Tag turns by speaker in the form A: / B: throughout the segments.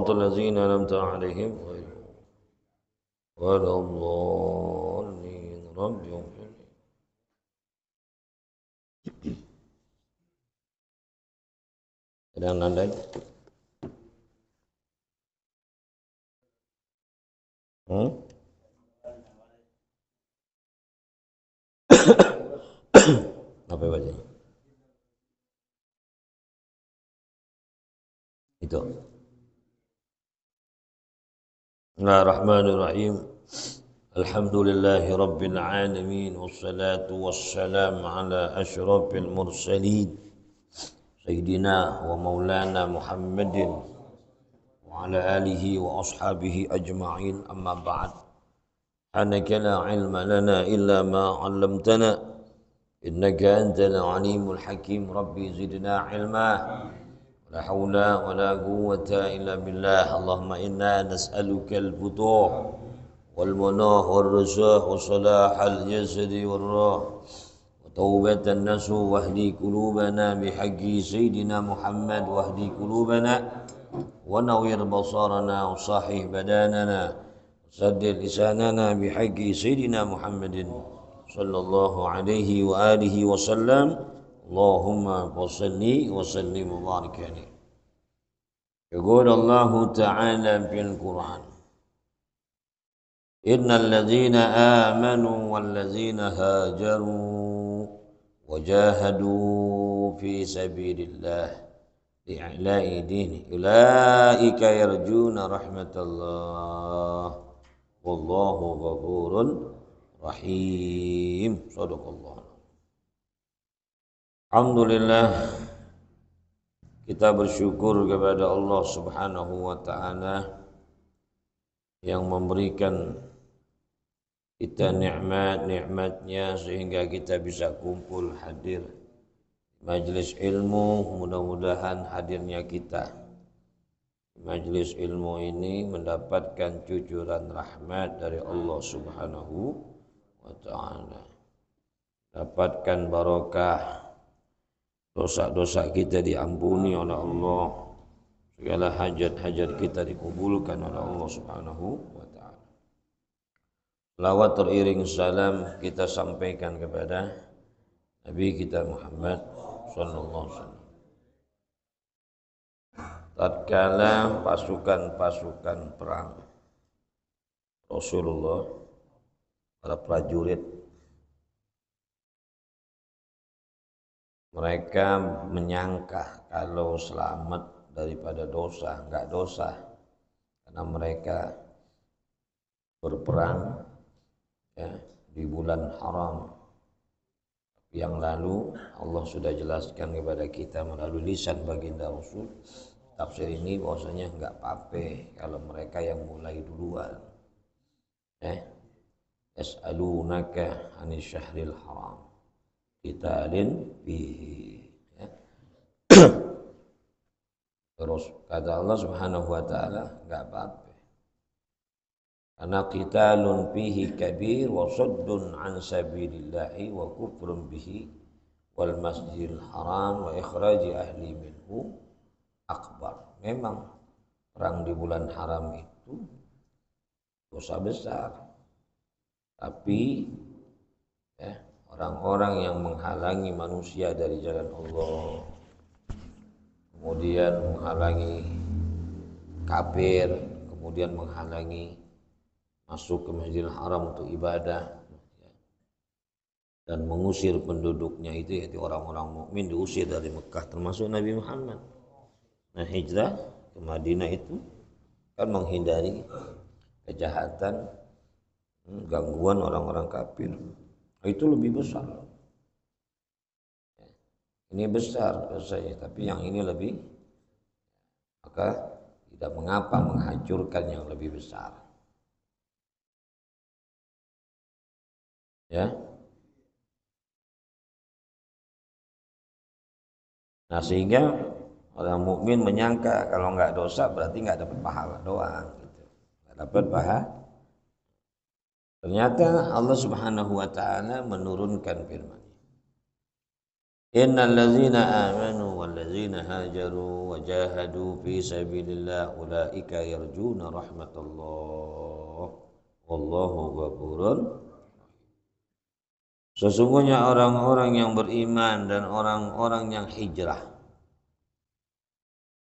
A: siratal ladzina an'amta 'alaihim ghairil waladdallin. Rabbi sedang nandai. Apa bacanya? Itu. Bismillahirrahmanirrahim. Alhamdulillahi rabbil alamin wassalatu wassalamu ala asyrafil mursalin sayyidina wa maulana Muhammadin wa ala alihi wa ashabihi ajma'in, amma ba'd. Anaka la ilma lana illa ma 'allamtana innaka antal alimul hakim. Rabbi zidna ilma. La haula wa la quwwata illa billah. Allahumma inna nas'aluka al-futuh wal munah wal rizah wa salah al-jasadi wal ruh wa taubatan nasu wahdi qulubana bihaqqi sayyidina Muhammad wahdi qulubana wa nawwir basarana wa sahih badanana saddid lisanana bihaqqi sayyidina Muhammadin sallallahu alaihi wa alihi wa sallam. Allahumma salli wa sallim wa barik alaihi. Yaqul Allah Ta'ala fil Qur'an, innal ladzina amanu wal ladzina hajaru wa jahadu fi sabilillah li'ila'i dini ulaika yarjuna rahmatallah wallahu ghafurun rahim. Shadaqallah. Alhamdulillah, kita bersyukur kepada Allah Subhanahu wa Ta'ala yang memberikan kita nikmat-nikmatnya sehingga kita bisa kumpul hadir majelis ilmu. Mudah-mudahan hadirnya kita majelis ilmu ini mendapatkan cucuran rahmat dari Allah Subhanahu wa Ta'ala, dapatkan barokah, dosa-dosa kita diampuni oleh Allah, segala hajat-hajat kita dikabulkan oleh Allah Subhanahu wa Ta'ala. Selawat teriring salam kita sampaikan kepada Nabi kita Muhammad sallallahu alaihi wasallam. Tatkala pasukan-pasukan perang Rasulullah, para prajurit, mereka menyangka kalau selamat daripada dosa, enggak dosa, karena mereka berperang ya, di bulan haram. Yang lalu Allah sudah jelaskan kepada kita melalui lisan baginda Rasul tafsir ini bahwasanya enggak apa-apa kalau mereka yang mulai duluan. Yas'alunaka 'anil syahril haram qitalin fihi. Terus kata Allah Subhanahu wa Ta'ala, enggak apa-apa, karena qitalun fihi kabir wa saddun an sabilillahi wa kufrun bihi wal masjidil haram wa ikhraji ahli minhu akbar. Memang perang di bulan haram itu dosa besar, tapi orang-orang yang menghalangi manusia dari jalan Allah, kemudian menghalangi kafir, kemudian menghalangi masuk ke Masjidil Haram untuk ibadah dan mengusir penduduknya, itu yaitu orang-orang mukmin diusir dari Mekah, termasuk Nabi Muhammad. Nah, hijrah ke Madinah itu kan menghindari kejahatan, gangguan orang-orang kafir. Itu lebih besar. Ini besar dosanya, tapi yang ini lebih, maka tidak mengapa menghancurkan yang lebih besar. Ya. Nah, sehingga orang mukmin menyangka kalau nggak dosa berarti nggak dapat pahala doang, gitu. Nggak dapat pahala. Ternyata Allah Subhanahu wa Ta'ala menurunkan firman, Innal ladzina amanu wal ladzina hajaru wa jahadu fi sabilillah ulaika yarjuna rahmatullah wallahu ghafurun. Sesungguhnya orang-orang yang beriman dan orang-orang yang hijrah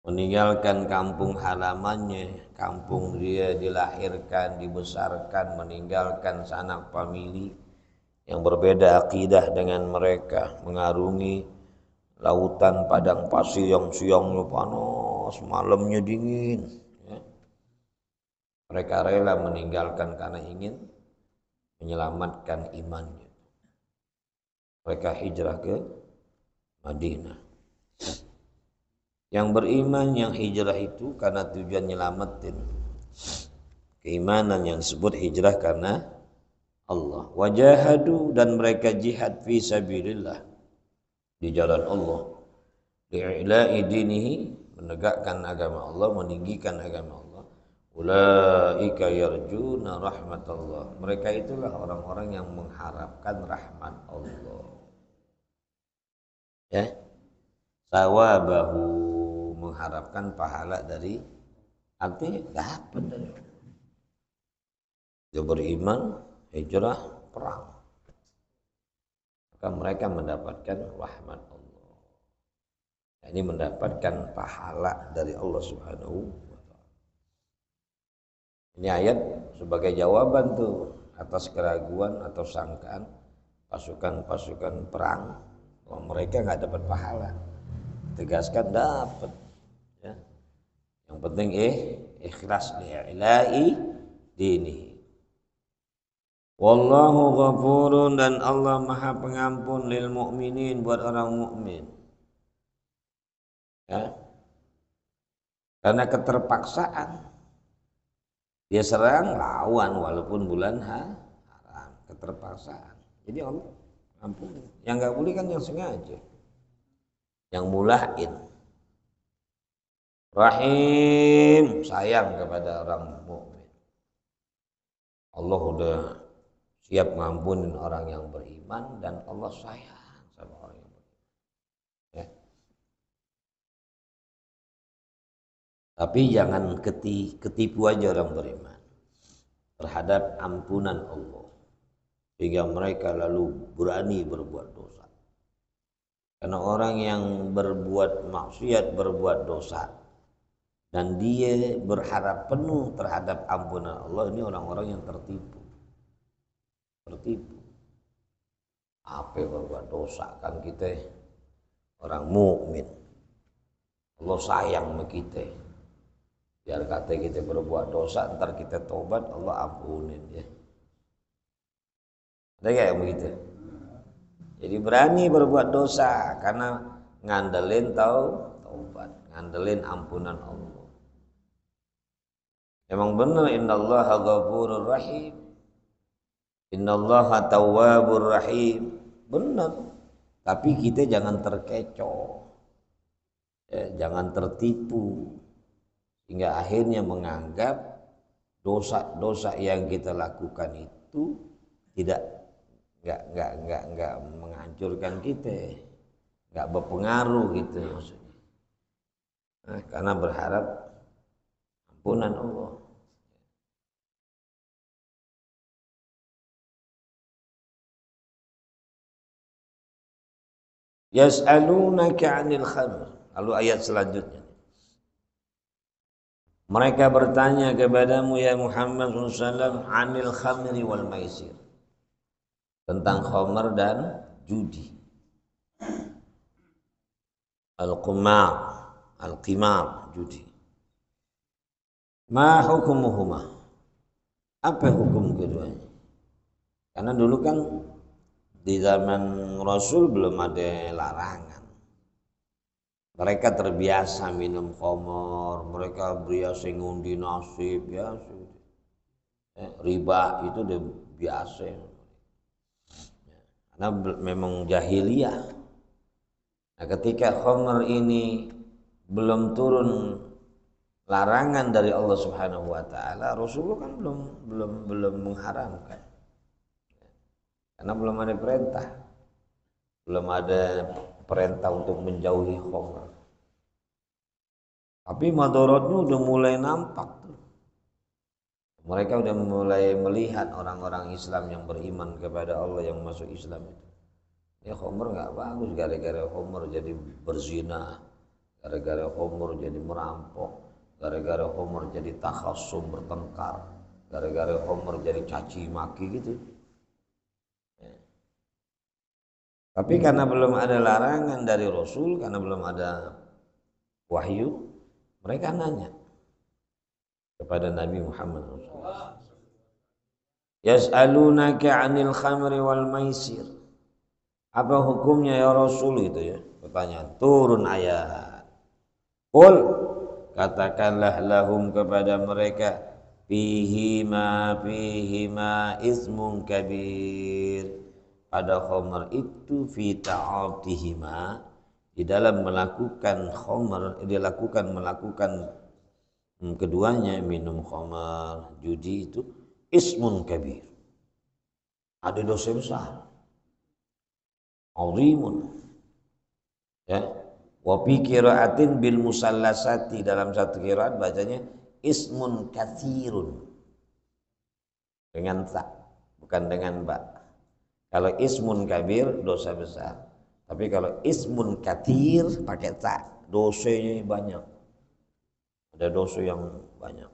A: meninggalkan kampung halamannya, kampung dia dilahirkan, dibesarkan, meninggalkan sanak famili yang berbeda akidah dengan mereka, mengarungi lautan padang pasir yang siangnya panas, malamnya dingin. Ya. Mereka rela meninggalkan karena ingin menyelamatkan imannya. Mereka hijrah ke Madinah. Yang beriman, yang hijrah itu karena tujuan nyelamatin. Keimanan yang disebut hijrah karena Allah. Wajahadu, dan mereka jihad fi sabilillah, di jalan Allah. Li'ila'i dinihi, menegakkan agama Allah, meninggikan agama Allah. Ulaika yarjuna rahmatullah. Mereka itulah orang-orang yang mengharapkan rahmat Allah. Ya. Sawabahu, mengharapkan pahala dari, artinya dapat dari Allah. Dia beriman, hijrah, perang, maka mereka mendapatkan rahmat Allah. Ini mendapatkan pahala dari Allah Subhanahu wa ta'ala. Ini ayat sebagai jawaban tuh atas keraguan atau sangkaan pasukan-pasukan perang bahwa mereka nggak dapat pahala. Tegaskan dapat. Ya. Yang penting ikhlas li'ila'i dini. Wallahu ghafurun, dan Allah Maha Pengampun lil mu'minin, buat orang mukmin. Ya. Karena keterpaksaan dia serang lawan walaupun bulan haram, keterpaksaan. Jadi Allah ampun. Yang enggak boleh kan yang sengaja, yang mulain. Rahim, sayang kepada orang mukmin. Allah udah siap ngampunin orang yang beriman, dan Allah sayang sama orang yang beriman. Ya. Tapi jangan ketipu aja orang beriman terhadap ampunan Allah, sehingga mereka lalu berani berbuat dosa. Karena orang yang berbuat maksiat, berbuat dosa, dan dia berharap penuh terhadap ampunan Allah, ini orang-orang yang tertipu. Apa berbuat dosa, kan kita orang mukmin, Allah sayang sama kita. Biar kata kita berbuat dosa, ntar kita tobat, Allah ampunin ya. Ada gak yang begitu? Jadi berani berbuat dosa karena ngandelin taubat, ngandelin ampunan Allah. Emang benar, innallaha ghafurur rahim, innallaha tawwabur rahim. Benar. Tapi kita jangan terkecoh. Ya, jangan tertipu hingga akhirnya menganggap dosa-dosa yang kita lakukan itu enggak menghancurkan kita, enggak berpengaruh gitu maksudnya. Nah, karena berharap ampunan Allah. Yas'alunaka 'anil khamr. Lalu ayat selanjutnya. Mereka bertanya kepadamu ya Muhammad SAW 'anil khamri wal maisir. Tentang khamr dan judi. Al-qimar, judi. Ma hukumuhuma? Apa hukum keduanya? Karena dulu kan di zaman Rasul belum ada larangan. Mereka terbiasa minum khamr, mereka biasa ngundi nasib, ya riba itu udah biasa. Karena memang jahiliyah. Nah, ketika khamr ini belum turun larangan dari Allah Subhanahu wa taala, Rasulullah kan belum mengharamkan. Karena belum ada perintah. belum ada perintah untuk menjauhi khamr. Tapi madaratnya udah mulai nampak tuh. Mereka udah mulai melihat orang-orang Islam yang beriman kepada Allah yang masuk Islam itu. Ya khamr nggak bagus, gara-gara khamr jadi berzina, gara-gara khamr jadi merampok, gara-gara khamr jadi takhasum bertengkar, gara-gara khamr jadi caci maki gitu. Ya. Tapi karena belum ada larangan dari Rasul, karena belum ada wahyu, mereka nanya kepada Nabi Muhammad SAW. Yas'alunaka 'anil khamri wal maisir. Apa hukumnya ya Rasul itu ya? Pertanyaan. Turun ayat. Qul, katakanlah lahum kepada mereka, fihima ismun kabir. Pada khamr itu fi ta'atihima, di dalam melakukan khamr, melakukan keduanya, minum khamar, judi itu ismun kabir, ada dosa besar, azimun, ya. Wa fi qiraatin bil musallasati, dalam satu qiraat bacanya ismun katsirun dengan ta, bukan dengan ba. Kalau ismun kabir dosa besar, tapi kalau ismun katsir pakai ta, dosanya banyak. Ada dosa yang banyak.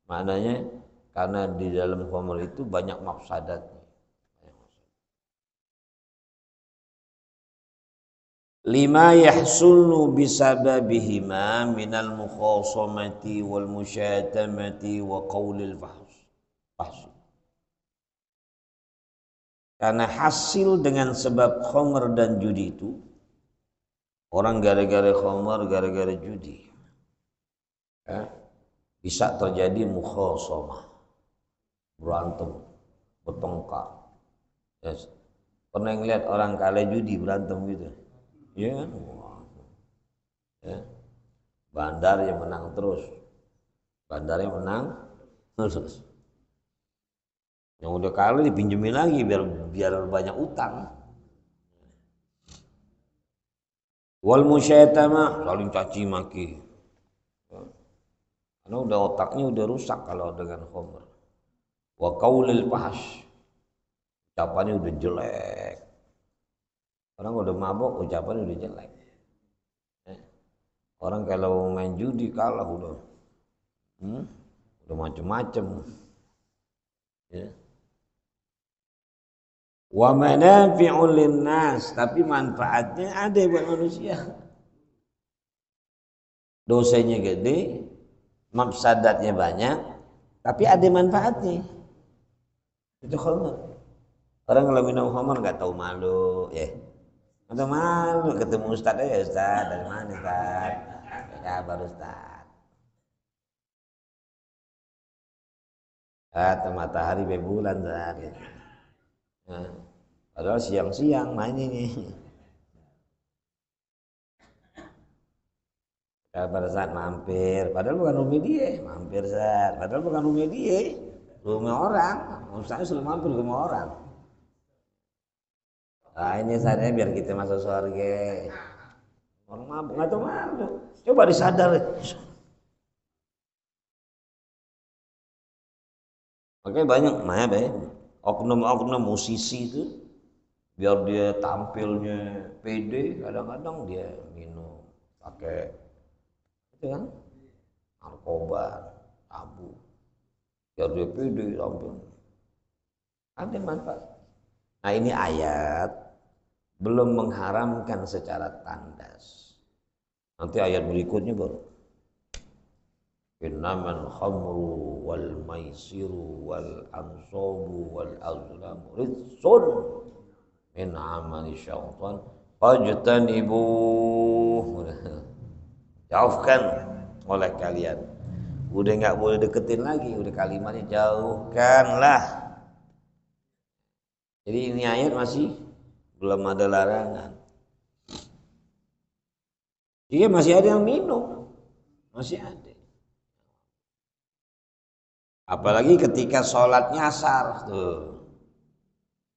A: Maknanya karena di dalam khamr itu banyak mafsadatnya. Lima yahsulu bisababihima minal mukhasamati wal musyatamati wa qaulil fahs. Karena hasil dengan sebab khamr dan judi itu, orang gara-gara khamr, gara-gara judi, ya, bisa terjadi mukhasamah, berantem, bertengkar. Yes. Pernah ngeliat orang kalah judi berantem gitu? Ya, ya. Bandar yang menang terus, bandarnya menang terus. Yang udah kalah dipinjemin lagi biar banyak utang. Wal musyatamah, saling caci maki. Karena udah otaknya udah rusak kalau dengan khamr. Wa qaulil fahsy, ucapannya udah jelek. Orang udah mabok, ucapannya udah jelek. Orang kalau main judi kalah udah macem-macem. Ya. Wa manafi'un linnas, tapi manfaatnya ada buat manusia. Dosanya gede, mafsadatnya banyak, tapi ada manfaatnya. Itu khamr. Orang kalau minum khamr nggak tahu malu, ya. Nggak tahu malu, ketemu ustaz aja, ustaz dari mana ustaz? Ya baru ustaz. Kata matahari be bulan ustaz. Nah, padahal siang-siang main ini. Pada saat mampir, padahal bukan rumah dia, mampir saat, padahal bukan rumah dia, rumah orang. Ustaznya selalu mampir ke rumah orang. Nah ini saatnya biar kita masuk surga. Orang mabuk nggak tahu malu. Coba disadar. Makanya banyak, oknum-oknum musisi itu, biar dia tampilnya pede, kadang-kadang dia minum, pakai itu kan, narkoba, tabu, biar dia pede tampil. Ada manfaat. Nah ini ayat belum mengharamkan secara tandas. Nanti ayat berikutnya baru. Innamal khamru wal maisiru wal ansabu wal azlamu rizqun min amali syaitan fajtanibuh. Jauhkan oleh kalian. Udah nggak boleh deketin lagi, udah kalimatnya jauhkanlah. Jadi ini ayat masih belum ada larangan. Iya masih ada yang minum, masih ada. Apalagi ketika sholat nyasar tuh,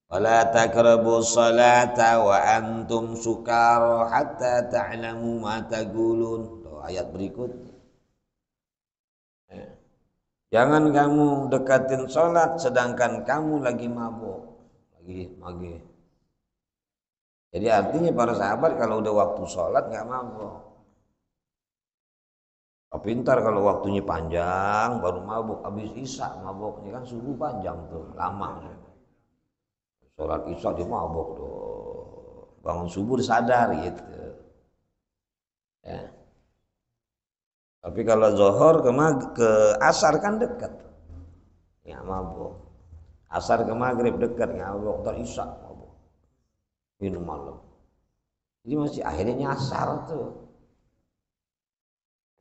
A: Wala taqrabu salata wa antum sukara hatta ta'lamu ma taqulun. Ayat berikut. Jangan kamu dekatin sholat sedangkan kamu lagi mabuk, lagi. Jadi artinya para sahabat kalau udah waktu sholat nggak mabuk. Pintar kalau waktunya panjang baru mabuk, habis isya mabuknya kan subuh panjang tuh, lama. Sholat isya dia mabuk tuh, bangun subuh sadar gitu. Ya. Tapi kalau zohor ke asar kan dekat, nggak mabuk. Asar ke maghrib dekat, nggak mabuk. Ntar isya mabuk, minum malam. Jadi masih akhirnya nyasar tuh.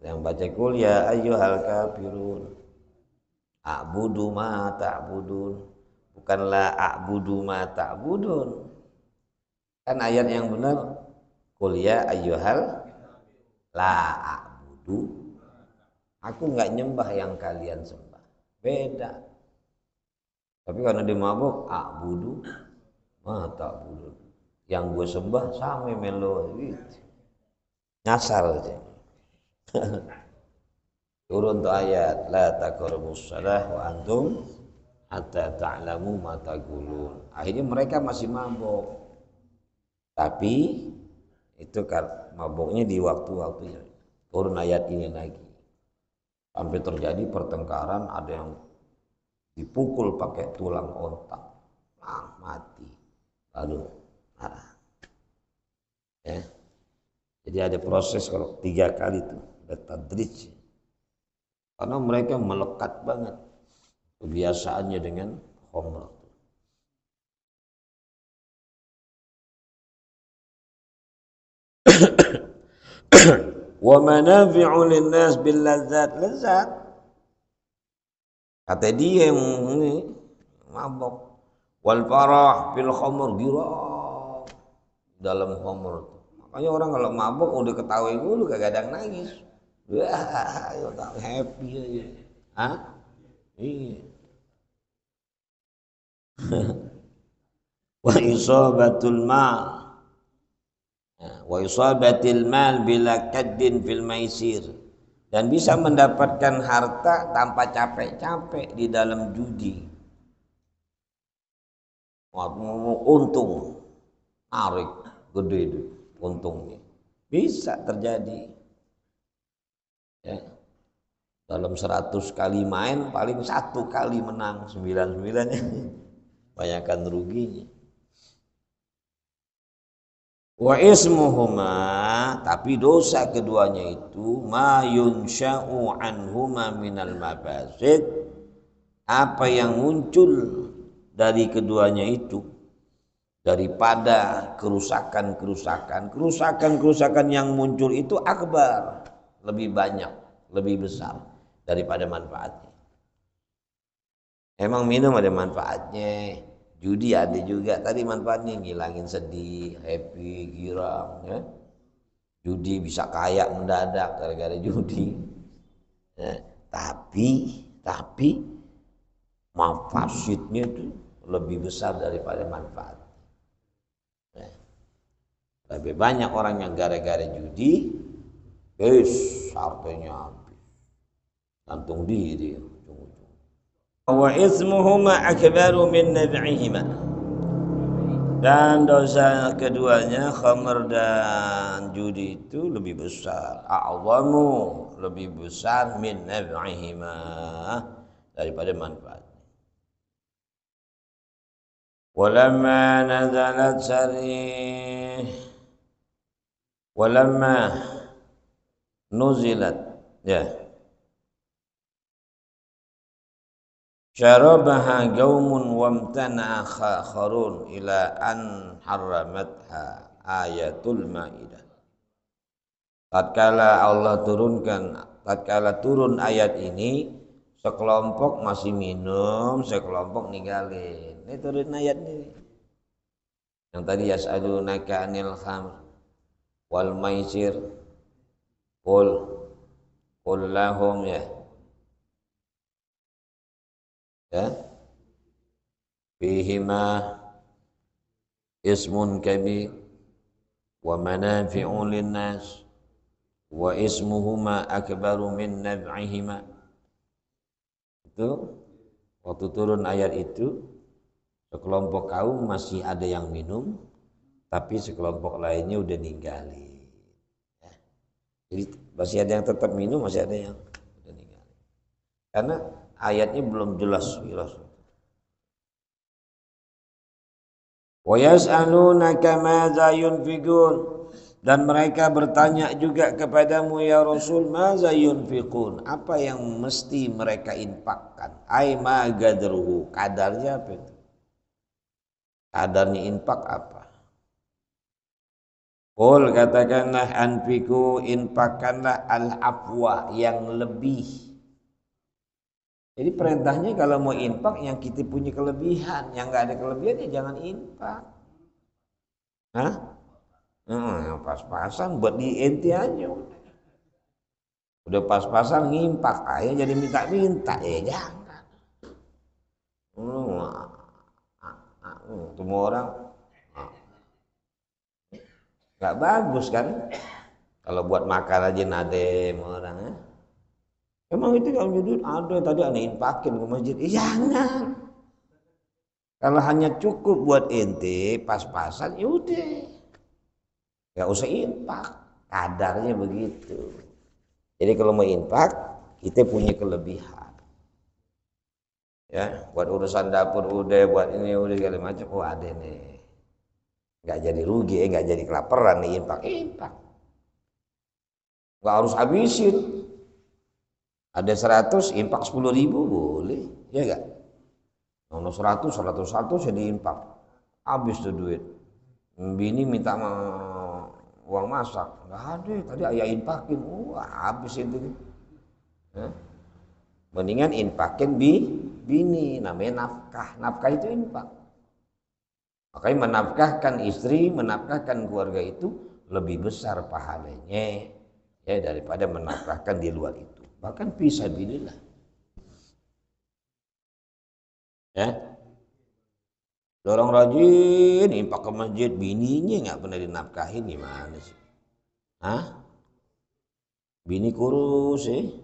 A: Yang baca kul ya ayyuhal kafirun a'budu ma ta'budun, bukanlah a'budu ma ta'budun. Kan ayat yang benar kul ya ayyuhal la a'budu, aku nggak nyembah yang kalian sembah. Beda. Tapi karena dia mabuk a'budu ma ta'budun, yang gue sembah sama melo gitu. Nyasar aja. Turun tuh ayat la taqrabus shalah wa antum hatta ta'lamu ma taqulun. Akhirnya mereka masih mabuk. Tapi itu kan mabuknya di waktu-waktunya. Turun ayat ini lagi. Sampai terjadi pertengkaran, ada yang dipukul pakai tulang otak. Mati. Lalu marah. Ya. Jadi ada proses kalau 3 kali itu ada tadrij. Karena mereka melekat banget kebiasaannya dengan khamr. Wa manafi'u linnas bil ladzat, lezat. Kata dia yang ini mabok. Wal farah fil khamr, girang dalam khamr. Makanya orang kalau mabok udah ketahui dulu kagak ada nangis. Wah, happy aja. Hah? Iya. Wa isabatul mal. Wa isabatil mal bila kaddin fil maisir. Dan bisa mendapatkan harta tanpa capek-capek di dalam judi. Untung, narik gede itu untungnya. Bisa terjadi. Ya. Dalam 100 kali main paling 1 kali menang, 99-nya banyakkan ruginya. Wa ismuhuma, tapi dosa keduanya itu ma yunsha'u anhuma minal mafasid, apa yang muncul dari keduanya itu daripada kerusakan yang muncul itu akbar, lebih banyak, lebih besar daripada manfaatnya. Emang minum ada manfaatnya, judi ada juga tadi manfaatnya, ngilangin sedih, happy, girang ya. Judi bisa kaya mendadak gara-gara judi ya. Tapi mafasidnya itu lebih besar daripada manfaat ya. Lebih banyak orang yang gara-gara judi hartanya habis, gantung diri. Wa ismuhuma akbaru min naf'ihima, dan dosa keduanya khamr dan judi itu lebih besar, a'zamu, lebih besar min naf'ihima, daripada manfaat. Walamma nazalat sarih, walamma nuzilat ya syarabaha qaumun wamtana'a khakharun ila an harramatha ayatul maidah. Tatkala turun ayat ini, sekelompok masih minum, sekelompok ninggalin. Ini turun ayat ini. Yang tadi yas'alunaka 'anil khamr wal maisir qul lahum ya fihima ismun kabir wa manafi'u linnas wa ismuhuma akbaru min naf'ihima. Itu waktu turun ayat itu, sekelompok kaum masih ada yang minum, tapi sekelompok lainnya udah ninggalin. Ya. Jadi masih ada yang tetap minum, masih ada yang udah ninggalin. Karena ayatnya belum jelas. Wa yas'alunaka madza yunfiqun, dan mereka bertanya juga kepadamu ya Rasul, madza yunfiqun, apa yang mesti mereka infakkan? Ai ma gadruhu, kadarnya apa itu? Kadarnya infak apa? Qul, katakanlah, anfiku, infakkanlah al-afwa, yang lebih. Jadi perintahnya kalau mau infak yang kita punya kelebihan, yang nggak ada kelebihan ya jangan infak. Hah? Yang pas-pasan buat di ente aja. Udah pas-pasan ngimpak aja jadi minta-minta, ya jangan. Semua orang nggak bagus kan? Kalau buat makan aja nadem orang ya. Emang itu kalau duit ada tadi aneh infakin ke masjid. Jangan. Kalau hanya cukup buat ente pas-pasan, ya udah. Nggak usah infak, kadarnya begitu. Jadi kalau mau infak, kita punya kelebihan. Ya, buat urusan dapur udah, buat ini udah segala macam. Oh ada nih, nggak jadi rugi, nggak jadi kelaparan nih infak. Nggak harus habisin. Ada 100, infak 10.000 boleh, ya nggak? Nono 100 jadi infak, habis tuh duit. Bini minta uang masak, nggak ada, tadi ayah infakin, wah habis itu. Ya. Mendingan infakin bini, namanya nafkah itu infak. Makanya menafkahkan istri, menafkahkan keluarga itu lebih besar pahalanya ya daripada menafkahkan di luar itu. Bahkan fisabilillah. Ya. Dorong rajin infak ke masjid, bininya nggak pernah dinafkahin, gimana sih? Hah? Bini kurus sih.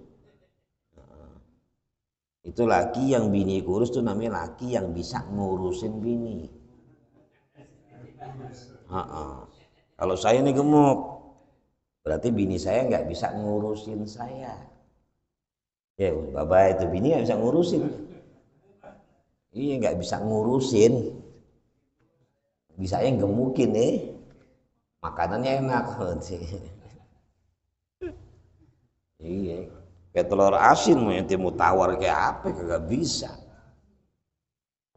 A: Itu laki yang bini kurus tuh namanya laki yang bisa ngurusin bini. Kalau saya nih gemuk, berarti bini saya nggak bisa ngurusin saya. Ya, bye itu bini nggak bisa ngurusin. Iya nggak bisa ngurusin. Bisa yang gemukin makanannya enak. Iya, kayak telur asin mau tawar kayak apa kagak bisa.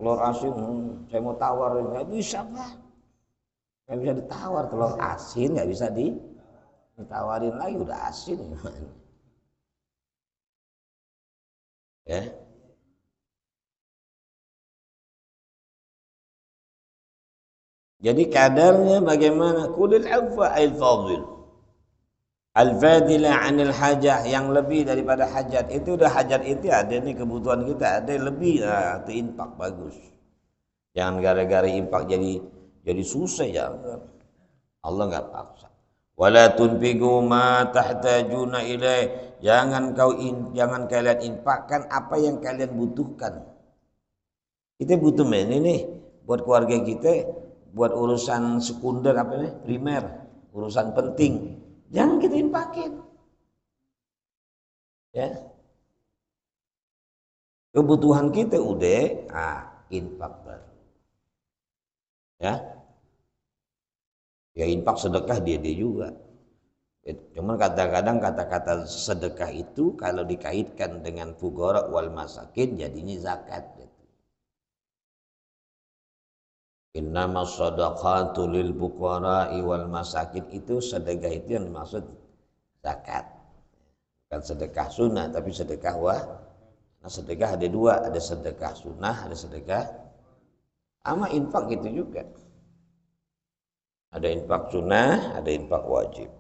A: Telur asin, saya mau tawar nggak bisa Pak. Nggak bisa ditawar telur asin, nggak bisa ditawarin lagi, udah asin. Ya. Jadi kadarnya bagaimana? Kulil afwa al fadil. Al-fadila anil hajah, yang lebih daripada hajat. Itu udah hajat itu ada nih, kebutuhan kita ada lebih, nah, itu infak bagus. Jangan gara-gara infak jadi susah ya. Allah nggak paksa. Wala tunfiqu ma tahtajuna ilaih. Jangan kalian infakkan apa yang kalian butuhkan. Kita butuh ini nih buat keluarga kita, buat urusan sekunder apa nih? Primer, urusan penting. Jangan kita infakin. Ya. Kebutuhan kita udah, infak baru. Ya. Ya infak sedekah dia juga. Cuman kadang-kadang kata-kata sedekah itu kalau dikaitkan dengan fuqara wal masakin jadinya zakat. Innama shadaqatu lil fuqara'i wal masakin, itu sedekah itu yang dimaksud zakat. Bukan sedekah sunnah tapi sedekah Nah sedekah ada dua, ada sedekah sunnah, ada sedekah sama infak gitu juga. Ada infak sunnah, ada infak wajib.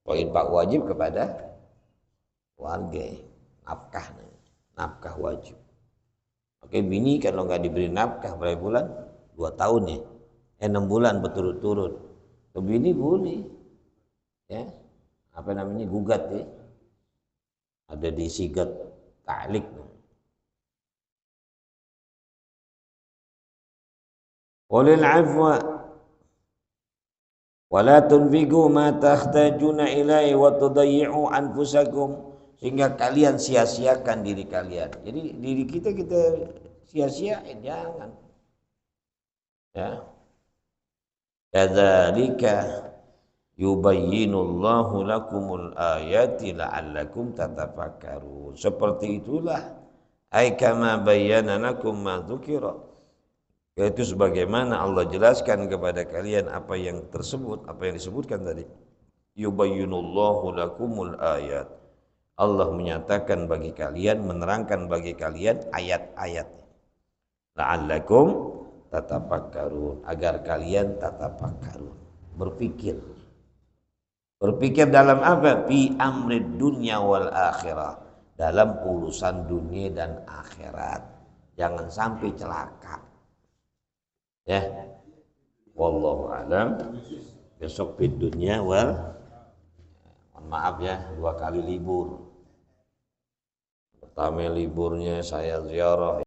A: Kalau infak wajib kepada warga, nafkah wajib. Oke, bini kalau nggak diberi nafkah berapa bulan? 2 tahun ya. 6 bulan berturut-turut. Lebih ini boleh, ya, apa namanya, gugat ya, ada di sigat ta'liq. Walil afwa wala tunfiqu ma tahtajuna ilaihi wa tudayyi'u anfusakum, sehingga kalian sia-siakan diri kalian. Jadi diri kita sia-siain, jangan. Ya. Kadzalika yubayyinullahu lakumul ayati la'allakum tatafakkarun. Seperti itulah ay kama bayyana lakum ma dzukira, yaitu sebagaimana Allah jelaskan kepada kalian apa yang tersebut, apa yang disebutkan tadi. Yubayyinullahu lakumul ayat, Allah menyatakan bagi kalian, menerangkan bagi kalian ayat-ayat. La'allakum tatafakkarun, agar kalian tatafakkarun, berpikir. Berpikir dalam apa? Fi amrid dunya wal akhirah, dalam urusan dunia dan akhirat. Jangan sampai celaka. Ya. Wallahu a'lam. Besok di dunia wal, mohon maaf ya, 2 kali libur. Pertama liburnya saya ziarah